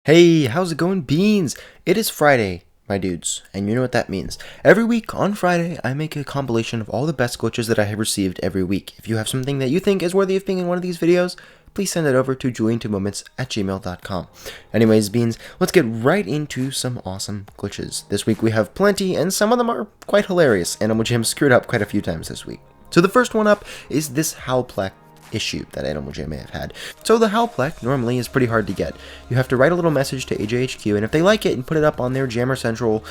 Hey, how's it going, Beans? It is Friday, my dudes, and you know what that means. Every week on Friday, I make a compilation of all the best glitches that I have received every week. If you have something that you think is worthy of being in one of these videos, please send it over to julian2moments@gmail.com. Anyways, Beans, let's get right into some awesome glitches. This week we have plenty, and some of them are quite hilarious. Animal Jam screwed up quite a few times this week. So the first one up is this Howlplex issue that Animal Jam may have had. So the Howlplex normally is pretty hard to get. You have to write a little message to AJHQ, and if they like it and put it up on their Jammer Central,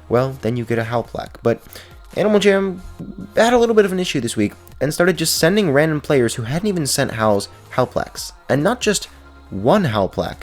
well, then you get a Howlplex. But Animal Jam had a little bit of an issue this week and started just sending random players who hadn't even sent Howlplex. And not just one Howlplex,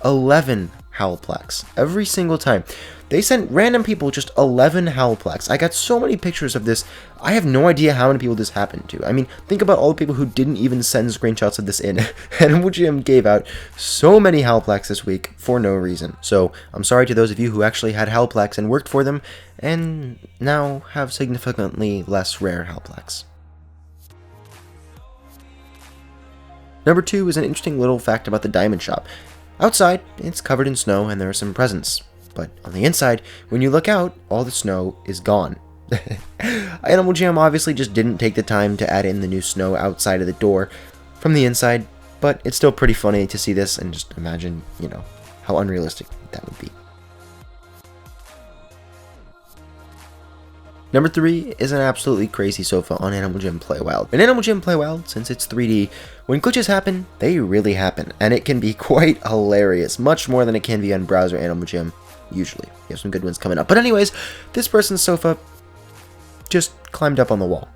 11 Howlplex every single time. They sent random people just 11 Howlplex. I got so many pictures of this. I have no idea how many people this happened to. I mean, think about all the people who didn't even send screenshots of this in. Animal Jam gave out so many Howlplex this week for no reason. So I'm sorry to those of you who actually had Howlplex and worked for them and now have significantly less rare Howlplex. Number 2 is an interesting little fact about the diamond shop. Outside, it's covered in snow and there are some presents. But on the inside, when you look out, all the snow is gone. Animal Jam obviously just didn't take the time to add in the new snow outside of the door from the inside, but it's still pretty funny to see this and just imagine, how unrealistic that would be. Number 3 is an absolutely crazy sofa on Animal Jam Play Wild. In Animal Jam Play Wild, since it's 3D, when glitches happen, they really happen, and it can be quite hilarious, much more than it can be on browser Animal Jam. Usually. You have some good ones coming up. But anyways, this person's sofa just climbed up on the wall.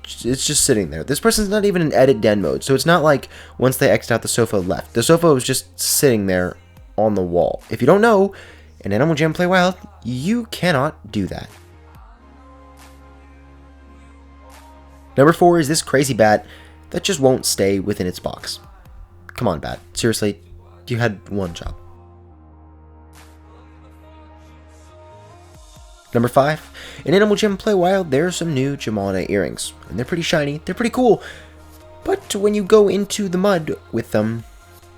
It's just sitting there. This person's not even in edit den mode, so it's not like once they X'd out the sofa left. The sofa was just sitting there on the wall. If you don't know, in Animal Jam Play Wild, you cannot do that. Number 4 is this crazy bat that just won't stay within its box. Come on, bat. Seriously, you had one job. Number 5, in Animal Jam Play Wild, there are some new Jamalina earrings, and they're pretty shiny, they're pretty cool, but when you go into the mud with them,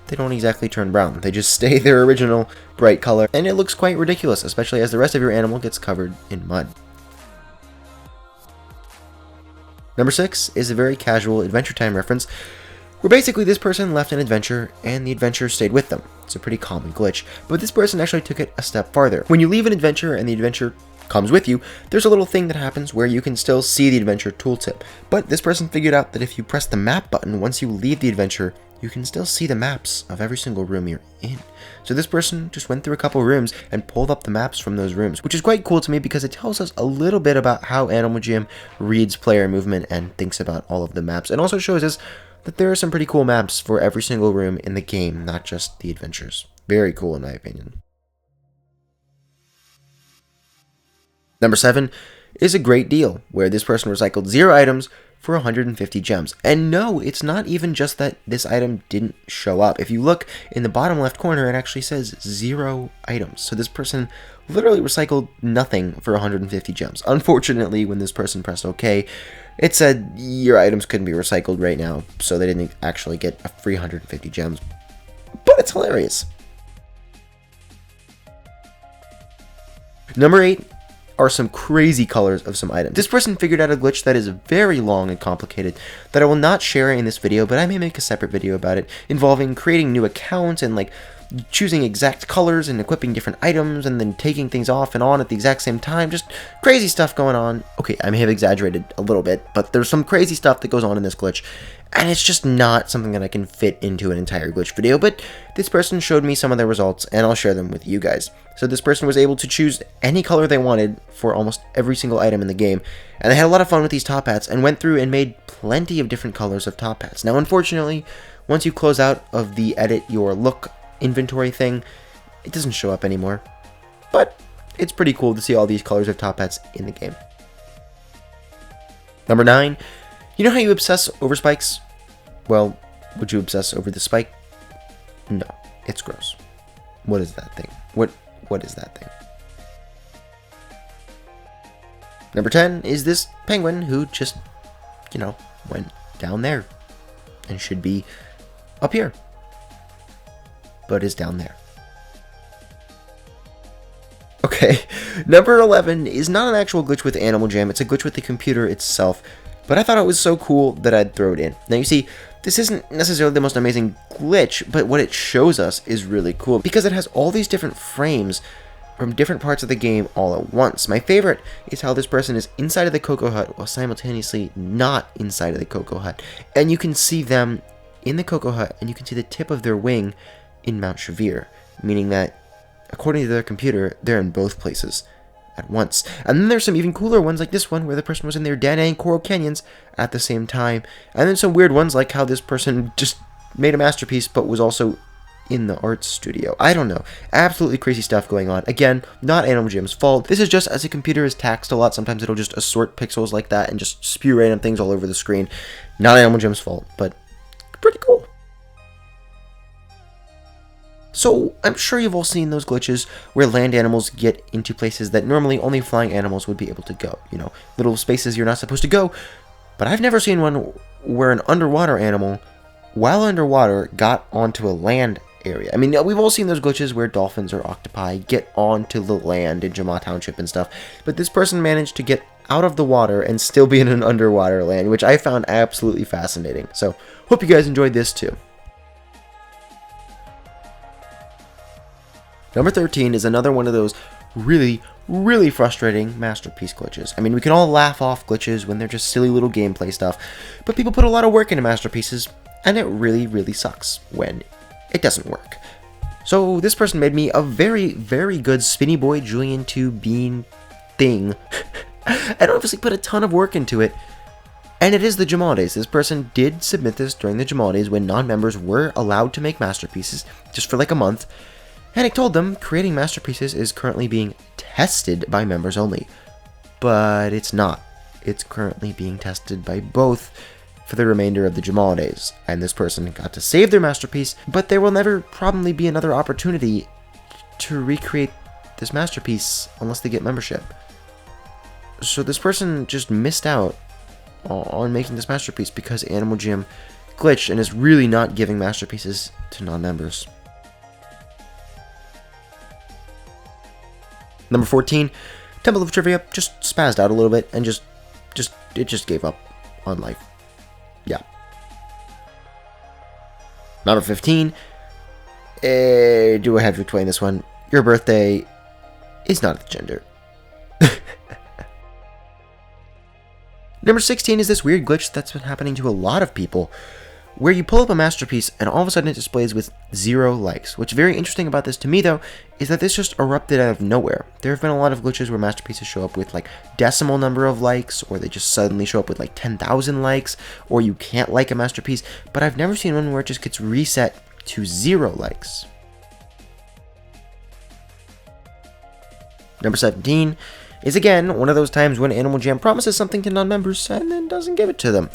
they don't exactly turn brown, they just stay their original bright color, and it looks quite ridiculous, especially as the rest of your animal gets covered in mud. Number 6 is a very casual Adventure Time reference, where basically this person left an adventure, and the adventure stayed with them. It's a pretty common glitch, but this person actually took it a step farther. When you leave an adventure and the adventure comes with you, there's a little thing that happens where you can still see the adventure tooltip. But this person figured out that if you press the map button once you leave the adventure, you can still see the maps of every single room you're in. So this person just went through a couple rooms and pulled up the maps from those rooms, which is quite cool to me because it tells us a little bit about how Animal Jam reads player movement and thinks about all of the maps. It also shows us that there are some pretty cool maps for every single room in the game, not just the adventures. Very cool in my opinion. Number 7 is a great deal, where this person recycled 0 items for 150 gems. And no, it's not even just that this item didn't show up. If you look in the bottom left corner, it actually says 0 items. So this person literally recycled nothing for 150 gems. Unfortunately, when this person pressed OK, it said your items couldn't be recycled right now, so they didn't actually get a free 150 gems. But it's hilarious. Number 8 are some crazy colors of some items. This person figured out a glitch that is very long and complicated that I will not share in this video, but I may make a separate video about it, involving creating new accounts and choosing exact colors and equipping different items and then taking things off and on at the exact same time. Just crazy stuff going on. Okay, I may have exaggerated a little bit, but there's some crazy stuff that goes on in this glitch, and it's just not something that I can fit into an entire glitch video, but this person showed me some of their results, and I'll share them with you guys. So this person was able to choose any color they wanted for almost every single item in the game, and they had a lot of fun with these top hats, and went through and made plenty of different colors of top hats. Now, unfortunately, once you close out of the edit your look inventory thing, it doesn't show up anymore, but it's pretty cool to see all these colors of top hats in the game. Number 9, you know how you obsess over spikes? Well, would you obsess over the spike? No, it's gross. What is that thing? What is that thing? Number 10 is this penguin who just, went down there and should be up here, but is down there. Okay, number 11 is not an actual glitch with Animal Jam, it's a glitch with the computer itself, but I thought it was so cool that I'd throw it in. Now you see, this isn't necessarily the most amazing glitch, but what it shows us is really cool, because it has all these different frames from different parts of the game all at once. My favorite is how this person is inside of the Cocoa Hut while simultaneously not inside of the Cocoa Hut, and you can see them in the Cocoa Hut, and you can see the tip of their wing in Mount Shavir, meaning that according to their computer, they're in both places at once. And then there's some even cooler ones like this one, where the person was in their Den and Coral Canyons at the same time. And then some weird ones like how this person just made a masterpiece, but was also in the art studio. I don't know. Absolutely crazy stuff going on. Again, not Animal Jam's fault. This is just as a computer is taxed a lot, sometimes it'll just assort pixels like that and just spew random things all over the screen. Not Animal Jam's fault, but pretty cool. So, I'm sure you've all seen those glitches where land animals get into places that normally only flying animals would be able to go. You know, little spaces you're not supposed to go. But I've never seen one where an underwater animal, while underwater, got onto a land area. I mean, we've all seen those glitches where dolphins or octopi get onto the land in Jama Township and stuff. But this person managed to get out of the water and still be in an underwater land, which I found absolutely fascinating. So, hope you guys enjoyed this too. Number 13 is another one of those really, really frustrating masterpiece glitches. I mean, we can all laugh off glitches when they're just silly little gameplay stuff, but people put a lot of work into masterpieces, and it really, really sucks when it doesn't work. So this person made me a very, very good Spinny Boy Julian 2 bean thing, and obviously put a ton of work into it. And it is the Jam Holidays. This person did submit this during the Jam Holidays when non-members were allowed to make masterpieces, just for like a month. And I told them creating masterpieces is currently being tested by members only. But it's not. It's currently being tested by both for the remainder of the Jam Holidays. And this person got to save their masterpiece, but there will never probably be another opportunity to recreate this masterpiece unless they get membership. So this person just missed out on making this masterpiece because Animal Jam glitched and is really not giving masterpieces to non-members. Number 14, Temple of Trivia just spazzed out a little bit and it just gave up on life. Yeah. Number 15, do I have to explain this one? Your birthday is not a gender. Number 16 is this weird glitch that's been happening to a lot of people, where you pull up a masterpiece and all of a sudden it displays with 0 likes. What's very interesting about this to me though, is that this just erupted out of nowhere. There have been a lot of glitches where masterpieces show up with like decimal number of likes, or they just suddenly show up with like 10,000 likes, or you can't like a masterpiece, but I've never seen one where it just gets reset to 0 likes. Number 17 is again one of those times when Animal Jam promises something to non-members and then doesn't give it to them.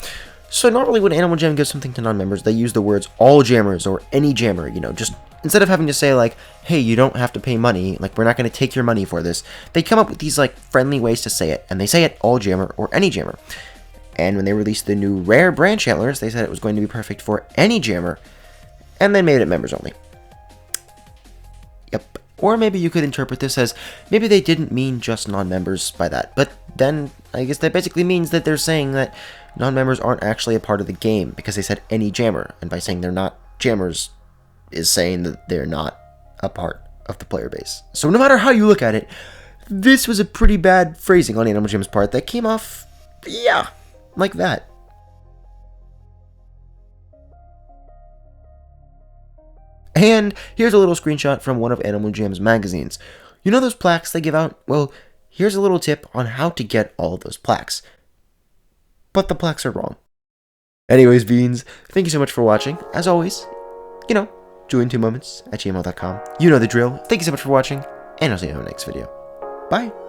So normally when Animal Jam gives something to non-members, they use the words all jammers or any jammer, you know, just instead of having to say like, hey, you don't have to pay money, like we're not going to take your money for this, they come up with these like friendly ways to say it, and they say it all jammer or any jammer. And when they released the new rare branch antlers, they said it was going to be perfect for any jammer, and then made it members only. Yep. Or maybe you could interpret this as, maybe they didn't mean just non-members by that, but then I guess that basically means that they're saying that non-members aren't actually a part of the game, because they said any jammer, and by saying they're not jammers is saying that they're not a part of the player base. So no matter how you look at it, this was a pretty bad phrasing on Animal Jam's part that came off, yeah, like that. And here's a little screenshot from one of Animal Jam's magazines. You know those plaques they give out? Well, here's a little tip on how to get all of those plaques. But the plaques are wrong. Anyways, Beans, thank you so much for watching. As always, julian2moments@gmail.com. You know the drill. Thank you so much for watching, and I'll see you in the next video. Bye!